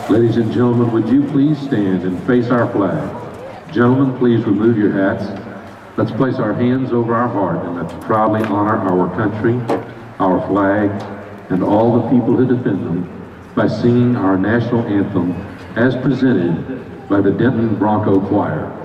Ladies and gentlemen, would you please stand and face our flag? Gentlemen, please remove your hats. Let's place our hands over our heart and let's proudly honor our country, our flag, and all the people who defend them by singing our national anthem as presented by the Denton Bronco Choir.